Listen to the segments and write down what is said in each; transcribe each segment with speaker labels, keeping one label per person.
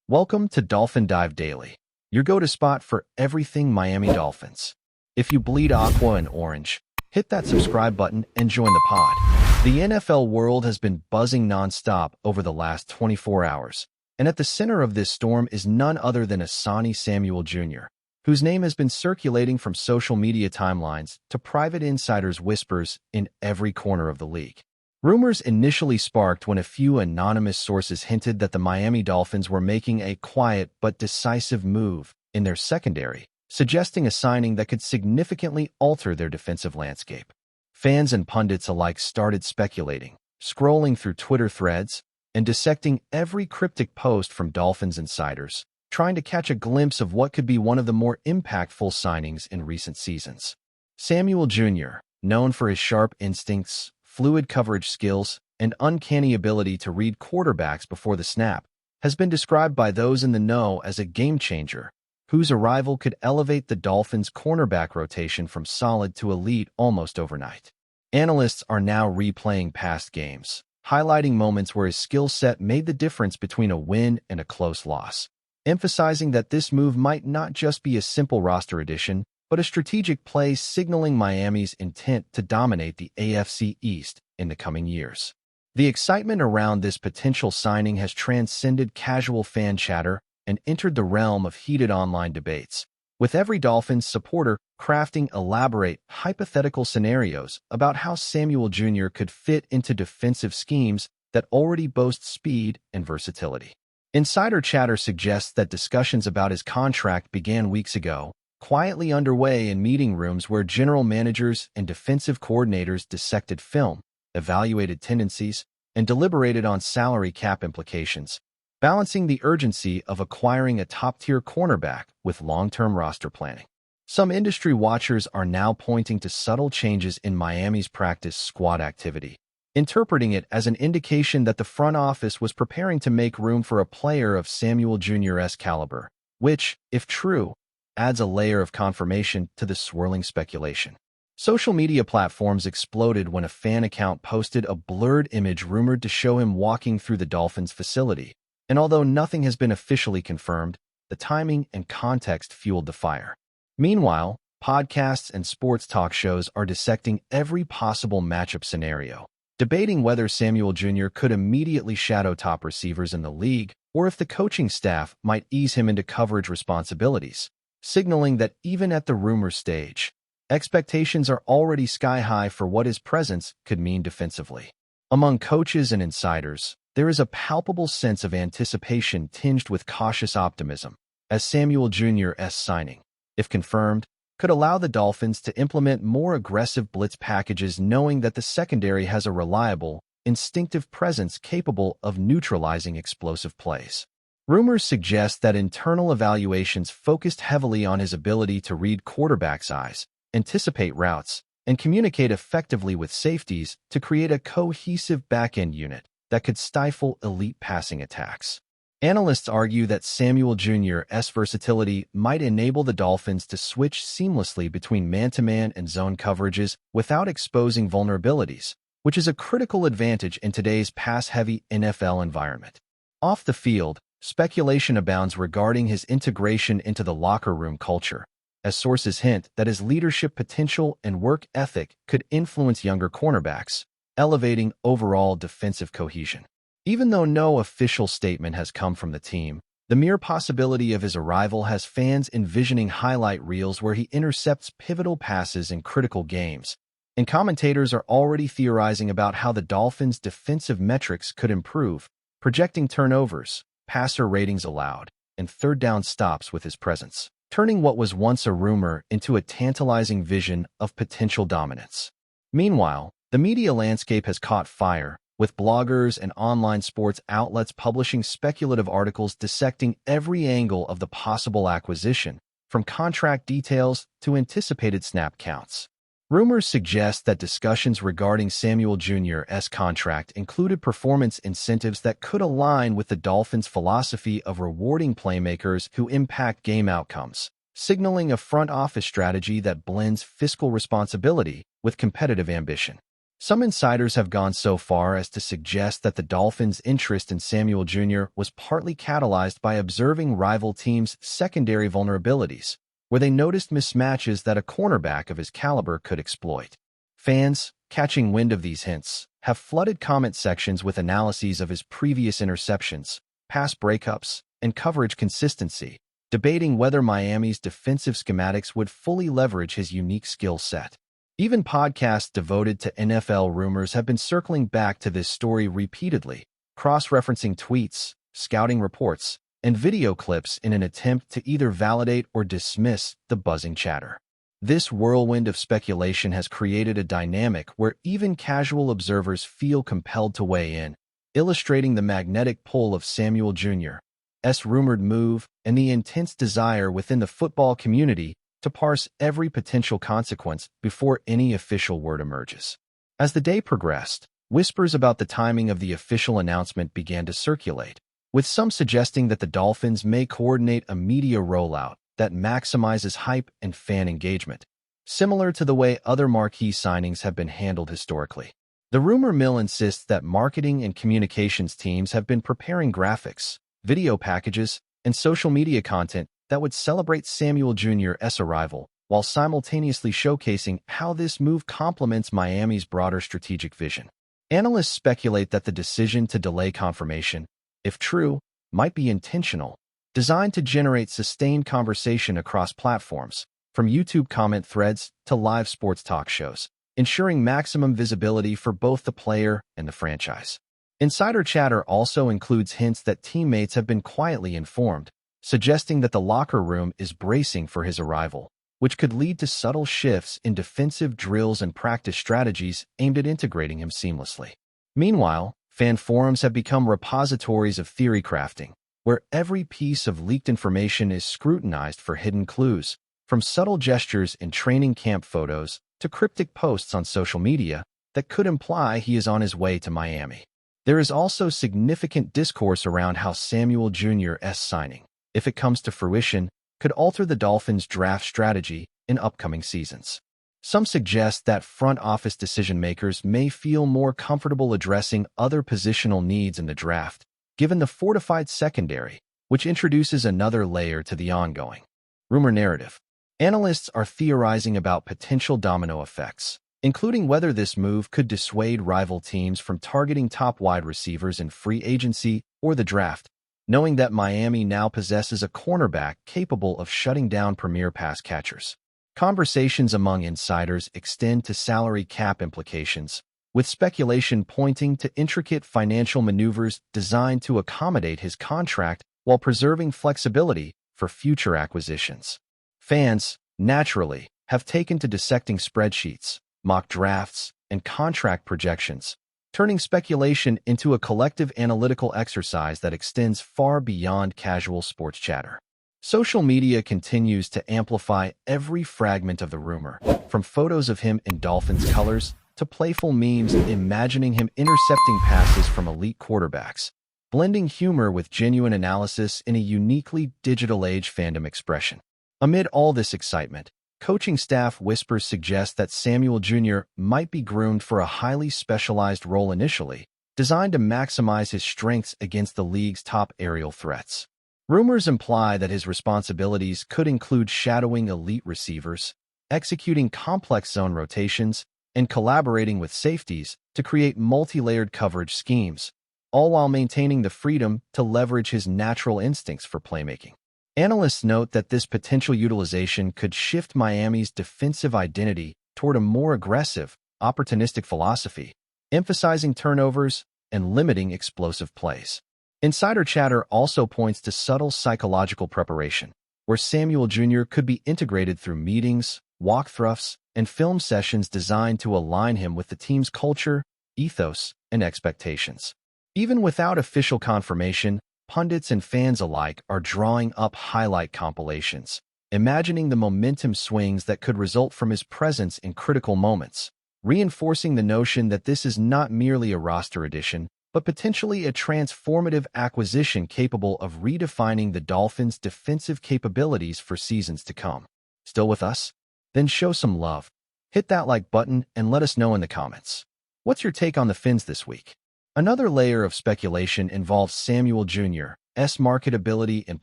Speaker 1: Welcome to Dolphin Dive Daily, your go-to spot for everything Miami Dolphins. If you bleed aqua and orange, hit that subscribe button and join the pod. The NFL world has been buzzing nonstop over the last 24 hours, and at the center of this storm is none other than ASANTE Samuel Jr., whose name has been circulating from social media timelines to private insiders' whispers in every corner of the league. Rumors initially sparked when a few anonymous sources hinted that the Miami Dolphins were making a quiet but decisive move in their secondary, suggesting a signing that could significantly alter their defensive landscape. Fans and pundits alike started speculating, scrolling through Twitter threads, and dissecting every cryptic post from Dolphins insiders, trying to catch a glimpse of what could be one of the more impactful signings in recent seasons. Samuel Jr., known for his sharp instincts, fluid coverage skills, and uncanny ability to read quarterbacks before the snap, has been described by those in the know as a game-changer, whose arrival could elevate the Dolphins' cornerback rotation from solid to elite almost overnight. Analysts are now replaying past games, highlighting moments where his skill set made the difference between a win and a close loss, emphasizing that this move might not just be a simple roster addition, but a strategic play signaling Miami's intent to dominate the AFC East in the coming years. The excitement around this potential signing has transcended casual fan chatter and entered the realm of heated online debates, with every Dolphins supporter crafting elaborate, hypothetical scenarios about how Samuel Jr. could fit into defensive schemes that already boast speed and versatility. Insider chatter suggests that discussions about his contract began weeks ago, quietly underway in meeting rooms where general managers and defensive coordinators dissected film, evaluated tendencies, and deliberated on salary cap implications, balancing the urgency of acquiring a top-tier cornerback with long-term roster planning. Some industry watchers are now pointing to subtle changes in Miami's practice squad activity, interpreting it as an indication that the front office was preparing to make room for a player of Samuel Jr.'s caliber, which, if true, adds a layer of confirmation to the swirling speculation. Social media platforms exploded when a fan account posted a blurred image rumored to show him walking through the Dolphins facility, and although nothing has been officially confirmed, the timing and context fueled the fire. Meanwhile, podcasts and sports talk shows are dissecting every possible matchup scenario, debating whether Samuel Jr. could immediately shadow top receivers in the league or if the coaching staff might ease him into coverage responsibilities, signaling that even at the rumor stage, expectations are already sky-high for what his presence could mean defensively. Among coaches and insiders, there is a palpable sense of anticipation tinged with cautious optimism, as Samuel Jr.'s signing, if confirmed, could allow the Dolphins to implement more aggressive blitz packages knowing that the secondary has a reliable, instinctive presence capable of neutralizing explosive plays. Rumors suggest that internal evaluations focused heavily on his ability to read quarterbacks' eyes, anticipate routes, and communicate effectively with safeties to create a cohesive back-end unit that could stifle elite passing attacks. Analysts argue that Samuel Jr.'s versatility might enable the Dolphins to switch seamlessly between man-to-man and zone coverages without exposing vulnerabilities, which is a critical advantage in today's pass-heavy NFL environment. Off the field, speculation abounds regarding his integration into the locker room culture, as sources hint that his leadership potential and work ethic could influence younger cornerbacks, elevating overall defensive cohesion. Even though no official statement has come from the team, the mere possibility of his arrival has fans envisioning highlight reels where he intercepts pivotal passes in critical games, and commentators are already theorizing about how the Dolphins' defensive metrics could improve, projecting turnovers, passer ratings allowed, and third down stops with his presence, turning what was once a rumor into a tantalizing vision of potential dominance. Meanwhile, the media landscape has caught fire, with bloggers and online sports outlets publishing speculative articles dissecting every angle of the possible acquisition, from contract details to anticipated snap counts. Rumors suggest that discussions regarding Samuel Jr.'s contract included performance incentives that could align with the Dolphins' philosophy of rewarding playmakers who impact game outcomes, signaling a front office strategy that blends fiscal responsibility with competitive ambition. Some insiders have gone so far as to suggest that the Dolphins' interest in Samuel Jr. was partly catalyzed by observing rival teams' secondary vulnerabilities, where they noticed mismatches that a cornerback of his caliber could exploit. Fans, catching wind of these hints, have flooded comment sections with analyses of his previous interceptions, pass breakups, and coverage consistency, debating whether Miami's defensive schematics would fully leverage his unique skill set. Even podcasts devoted to NFL rumors have been circling back to this story repeatedly, cross-referencing tweets, scouting reports, and video clips in an attempt to either validate or dismiss the buzzing chatter. This whirlwind of speculation has created a dynamic where even casual observers feel compelled to weigh in, illustrating the magnetic pull of Samuel Jr.'s rumored move and the intense desire within the football community to parse every potential consequence before any official word emerges. As the day progressed, whispers about the timing of the official announcement began to circulate, with some suggesting that the Dolphins may coordinate a media rollout that maximizes hype and fan engagement, similar to the way other marquee signings have been handled historically. The rumor mill insists that marketing and communications teams have been preparing graphics, video packages, and social media content that would celebrate Samuel Jr.'s arrival, while simultaneously showcasing how this move complements Miami's broader strategic vision. Analysts speculate that the decision to delay confirmation, if true, might be intentional, designed to generate sustained conversation across platforms, from YouTube comment threads to live sports talk shows, ensuring maximum visibility for both the player and the franchise. Insider chatter also includes hints that teammates have been quietly informed, suggesting that the locker room is bracing for his arrival, which could lead to subtle shifts in defensive drills and practice strategies aimed at integrating him seamlessly. Meanwhile, fan forums have become repositories of theory crafting, where every piece of leaked information is scrutinized for hidden clues, from subtle gestures in training camp photos to cryptic posts on social media that could imply he is on his way to Miami. There is also significant discourse around how Samuel Jr.'s signing, if it comes to fruition, could alter the Dolphins' draft strategy in upcoming seasons. Some suggest that front office decision-makers may feel more comfortable addressing other positional needs in the draft, given the fortified secondary, which introduces another layer to the ongoing rumor narrative. Analysts are theorizing about potential domino effects, including whether this move could dissuade rival teams from targeting top wide receivers in free agency or the draft, knowing that Miami now possesses a cornerback capable of shutting down premier pass catchers. Conversations among insiders extend to salary cap implications, with speculation pointing to intricate financial maneuvers designed to accommodate his contract while preserving flexibility for future acquisitions. Fans, naturally, have taken to dissecting spreadsheets, mock drafts, and contract projections, turning speculation into a collective analytical exercise that extends far beyond casual sports chatter. Social media continues to amplify every fragment of the rumor, from photos of him in Dolphins colors to playful memes imagining him intercepting passes from elite quarterbacks, blending humor with genuine analysis in a uniquely digital-age fandom expression. Amid all this excitement, coaching staff whispers suggest that Samuel Jr. might be groomed for a highly specialized role initially, designed to maximize his strengths against the league's top aerial threats. Rumors imply that his responsibilities could include shadowing elite receivers, executing complex zone rotations, and collaborating with safeties to create multi-layered coverage schemes, all while maintaining the freedom to leverage his natural instincts for playmaking. Analysts note that this potential utilization could shift Miami's defensive identity toward a more aggressive, opportunistic philosophy, emphasizing turnovers and limiting explosive plays. Insider chatter also points to subtle psychological preparation, where Samuel Jr. could be integrated through meetings, walkthroughs, and film sessions designed to align him with the team's culture, ethos, and expectations. Even without official confirmation, pundits and fans alike are drawing up highlight compilations, imagining the momentum swings that could result from his presence in critical moments, reinforcing the notion that this is not merely a roster addition, but potentially a transformative acquisition capable of redefining the Dolphins' defensive capabilities for seasons to come. Still with us? Then show some love. Hit that like button and let us know in the comments. What's your take on the Finns this week? Another layer of speculation involves Samuel Jr.'s marketability and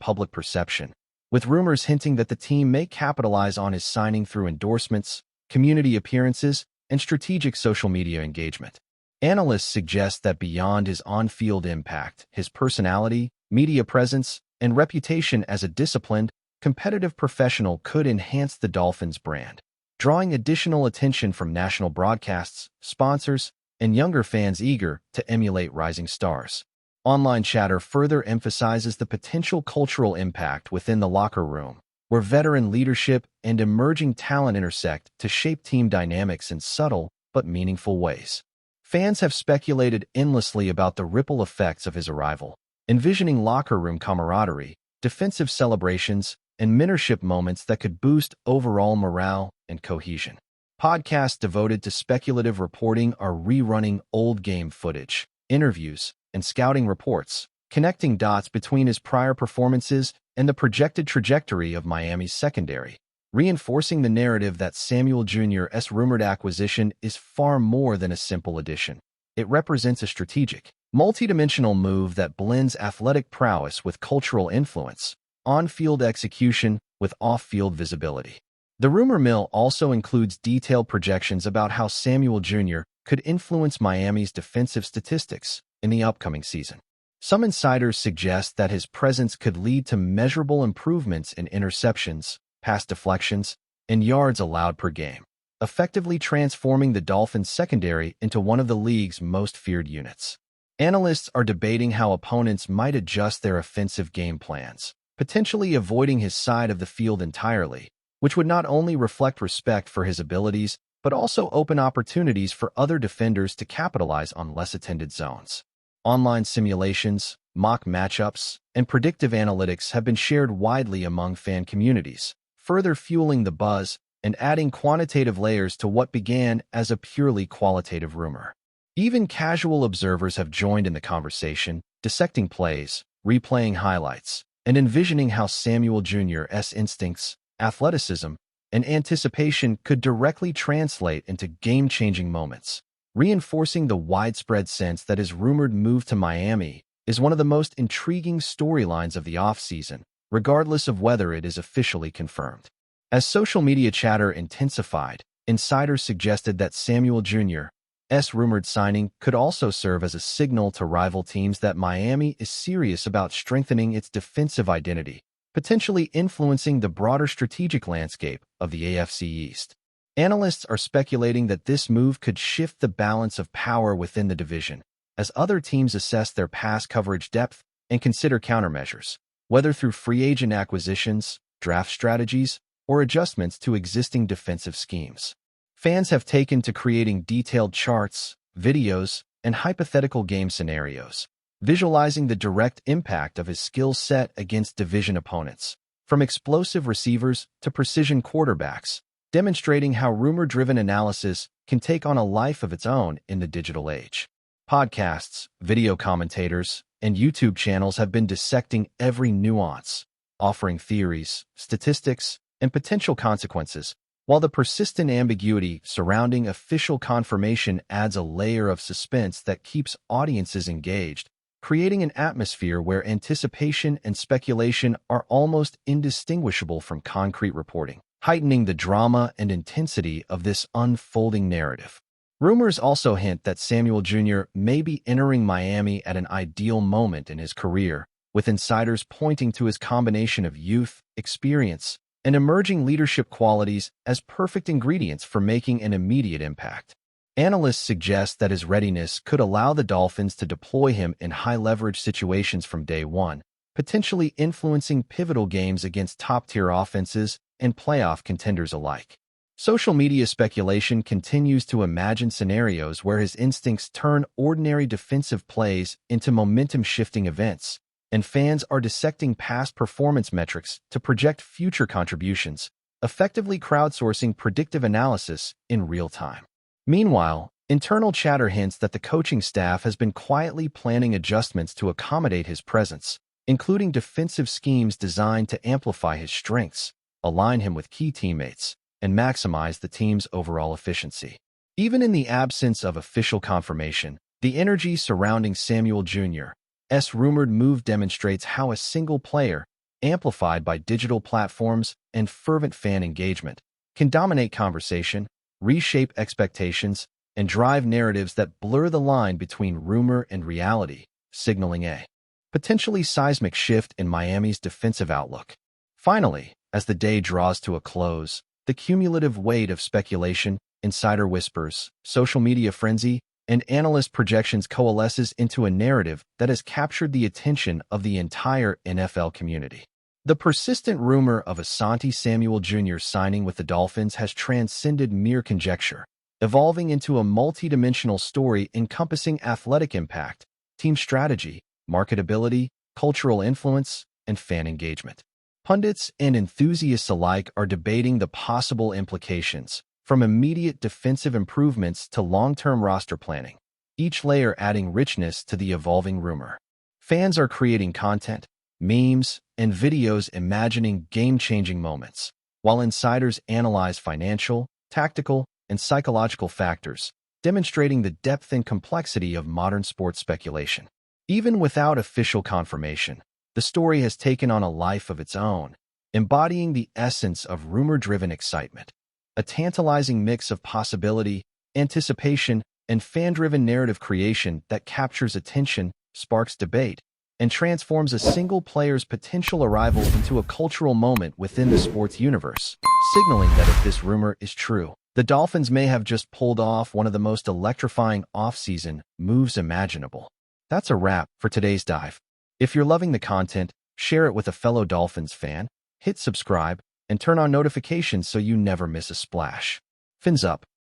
Speaker 1: public perception, with rumors hinting that the team may capitalize on his signing through endorsements, community appearances, and strategic social media engagement. Analysts suggest that beyond his on-field impact, his personality, media presence, and reputation as a disciplined, competitive professional could enhance the Dolphins' brand, drawing additional attention from national broadcasts, sponsors, and younger fans eager to emulate rising stars. Online chatter further emphasizes the potential cultural impact within the locker room, where veteran leadership and emerging talent intersect to shape team dynamics in subtle but meaningful ways. Fans have speculated endlessly about the ripple effects of his arrival, envisioning locker room camaraderie, defensive celebrations, and mentorship moments that could boost overall morale and cohesion. Podcasts devoted to speculative reporting are rerunning old game footage, interviews, and scouting reports, connecting dots between his prior performances and the projected trajectory of Miami's secondary, reinforcing the narrative that Samuel Jr.'s rumored acquisition is far more than a simple addition. It represents a strategic, multidimensional move that blends athletic prowess with cultural influence, on-field execution with off-field visibility. The rumor mill also includes detailed projections about how Samuel Jr. could influence Miami's defensive statistics in the upcoming season. Some insiders suggest that his presence could lead to measurable improvements in interceptions, pass deflections, and yards allowed per game, effectively transforming the Dolphins' secondary into one of the league's most feared units. Analysts are debating how opponents might adjust their offensive game plans, potentially avoiding his side of the field entirely, which would not only reflect respect for his abilities, but also open opportunities for other defenders to capitalize on less attended zones. Online simulations, mock matchups, and predictive analytics have been shared widely among fan communities, further fueling the buzz and adding quantitative layers to what began as a purely qualitative rumor. Even casual observers have joined in the conversation, dissecting plays, replaying highlights, and envisioning how Samuel Jr.'s instincts, athleticism, and anticipation could directly translate into game-changing moments, reinforcing the widespread sense that his rumored move to Miami is one of the most intriguing storylines of the offseason, regardless of whether it is officially confirmed. As social media chatter intensified, insiders suggested that Samuel Jr.'s rumored signing could also serve as a signal to rival teams that Miami is serious about strengthening its defensive identity, potentially influencing the broader strategic landscape of the AFC East. Analysts are speculating that this move could shift the balance of power within the division, as other teams assess their pass coverage depth and consider countermeasures, whether through free agent acquisitions, draft strategies, or adjustments to existing defensive schemes. Fans have taken to creating detailed charts, videos, and hypothetical game scenarios, visualizing the direct impact of his skill set against division opponents, from explosive receivers to precision quarterbacks, demonstrating how rumor-driven analysis can take on a life of its own in the digital age. Podcasts, video commentators, and YouTube channels have been dissecting every nuance, offering theories, statistics, and potential consequences, while the persistent ambiguity surrounding official confirmation adds a layer of suspense that keeps audiences engaged, creating an atmosphere where anticipation and speculation are almost indistinguishable from concrete reporting, heightening the drama and intensity of this unfolding narrative. Rumors also hint that Samuel Jr. may be entering Miami at an ideal moment in his career, with insiders pointing to his combination of youth, experience, and emerging leadership qualities as perfect ingredients for making an immediate impact. Analysts suggest that his readiness could allow the Dolphins to deploy him in high-leverage situations from day one, potentially influencing pivotal games against top-tier offenses and playoff contenders alike. Social media speculation continues to imagine scenarios where his instincts turn ordinary defensive plays into momentum-shifting events, and fans are dissecting past performance metrics to project future contributions, effectively crowdsourcing predictive analysis in real time. Meanwhile, internal chatter hints that the coaching staff has been quietly planning adjustments to accommodate his presence, including defensive schemes designed to amplify his strengths, align him with key teammates, and maximize the team's overall efficiency. Even in the absence of official confirmation, the energy surrounding Samuel Jr.'s rumored move demonstrates how a single player, amplified by digital platforms and fervent fan engagement, can dominate conversation, reshape expectations, and drive narratives that blur the line between rumor and reality, signaling a potentially seismic shift in Miami's defensive outlook. Finally, as the day draws to a close, the cumulative weight of speculation, insider whispers, social media frenzy, and analyst projections coalesces into a narrative that has captured the attention of the entire NFL community. The persistent rumor of ASANTE Samuel Jr. signing with the Dolphins has transcended mere conjecture, evolving into a multidimensional story encompassing athletic impact, team strategy, marketability, cultural influence, and fan engagement. Pundits and enthusiasts alike are debating the possible implications, from immediate defensive improvements to long-term roster planning, each layer adding richness to the evolving rumor. Fans are creating content, memes, and videos imagining game-changing moments, while insiders analyze financial, tactical, and psychological factors, demonstrating the depth and complexity of modern sports speculation. Even without official confirmation, the story has taken on a life of its own, embodying the essence of rumor-driven excitement, a tantalizing mix of possibility, anticipation, and fan-driven narrative creation that captures attention, sparks debate, and transforms a single player's potential arrival into a cultural moment within the sports universe, signaling that if this rumor is true, the Dolphins may have just pulled off one of the most electrifying offseason moves imaginable. That's a wrap for today's dive. If you're loving the content, share it with a fellow Dolphins fan, hit subscribe, and turn on notifications so you never miss a splash. Fins up.